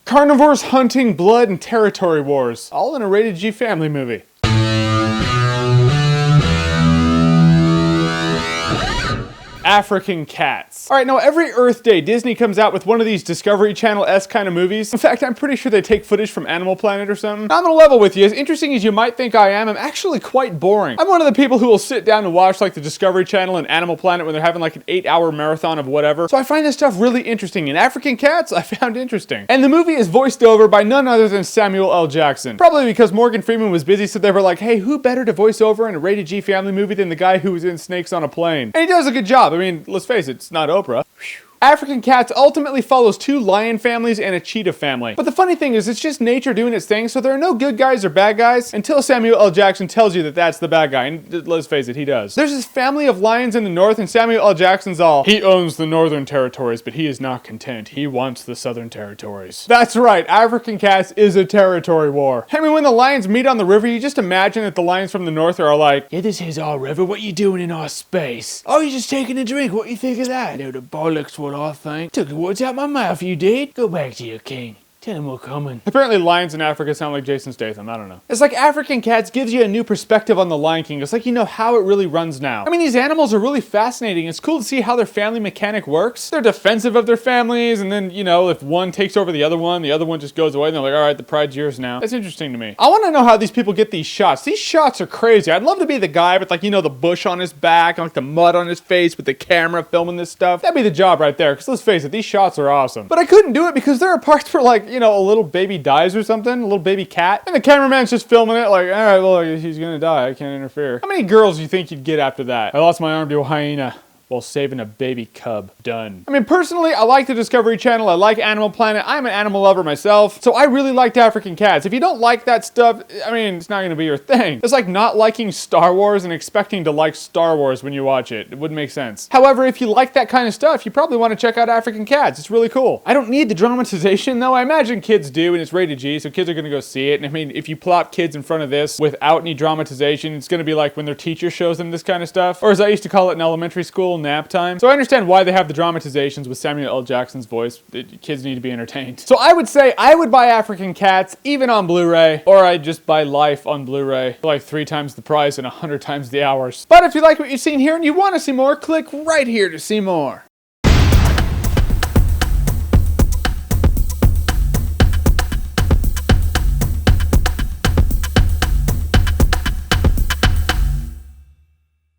Carnivores, hunting, blood, and territory wars. All in a rated G family movie. African cats. All right, now every Earth Day, Disney comes out with one of these Discovery Channel-esque kind of movies. In fact, I'm pretty sure they take footage from Animal Planet or something. Now, I'm gonna level with you. As interesting as you might think I am, I'm actually quite boring. I'm one of the people who will sit down and watch like the Discovery Channel and Animal Planet when they're having like an 8-hour marathon of whatever. So I find this stuff really interesting, and African cats I found interesting. And the movie is voiced over by none other than Samuel L. Jackson. Probably because Morgan Freeman was busy, so they were like, hey, who better to voice over in a rated G family movie than the guy who was in Snakes on a Plane? And he does a good job. I mean, let's face it, it's not Oprah. African Cats ultimately follows 2 lion families and a cheetah family. But the funny thing is, it's just nature doing its thing, so there are no good guys or bad guys until Samuel L. Jackson tells you that that's the bad guy. And let's face it, he does. There's this family of lions in the north, and Samuel L. Jackson's all, he owns the northern territories, but he is not content. He wants the southern territories. That's right, African Cats is a territory war. I mean, when the lions meet on the river, you just imagine that the lions from the north are like, yeah, this is our river, what you doing in our space? Oh, you're just taking a drink, what you think of that? No, the bollocks, what I think. Took the words out my mouth, you did. Go back to your king. Tell him we're coming. Apparently lions in Africa sound like Jason Statham, I don't know. It's like African Cats gives you a new perspective on the Lion King. It's like you know how it really runs now. I mean, these animals are really fascinating. It's cool to see how their family mechanic works. They're defensive of their families, and then, you know, if one takes over the other one just goes away, and they're like, all right, the pride's yours now. That's interesting to me. I want to know how these people get these shots. These shots are crazy. I'd love to be the guy with, like, you know, the bush on his back, and like the mud on his face with the camera filming this stuff. That'd be the job right there, because let's face it, these shots are awesome. But I couldn't do it because there are parts where, like, you know, a little baby dies or something, a little baby cat, and the cameraman's just filming it like, all right, well, he's gonna die, I can't interfere. How many girls do you think you'd get after that? I lost my arm to a hyena while saving a baby cub. Done. I mean, personally, I like the Discovery Channel, I like Animal Planet, I'm an animal lover myself, so I really liked African Cats. If you don't like that stuff, I mean, it's not gonna be your thing. It's like not liking Star Wars and expecting to like Star Wars when you watch it. It wouldn't make sense. However, if you like that kind of stuff, you probably want to check out African Cats. It's really cool. I don't need the dramatization, though. I imagine kids do, and it's rated G, so kids are gonna go see it. And I mean, if you plop kids in front of this without any dramatization, it's gonna be like when their teacher shows them this kind of stuff, or as I used to call it in elementary school, nap time. So I understand why they have the dramatizations with Samuel L. Jackson's voice. Kids need to be entertained. So I would say I would buy African Cats even on Blu-ray, or I'd just buy Life on Blu-ray for like 3 times the price and 100 times the hours. But if you like what you've seen here and you want to see more, click right here to see more.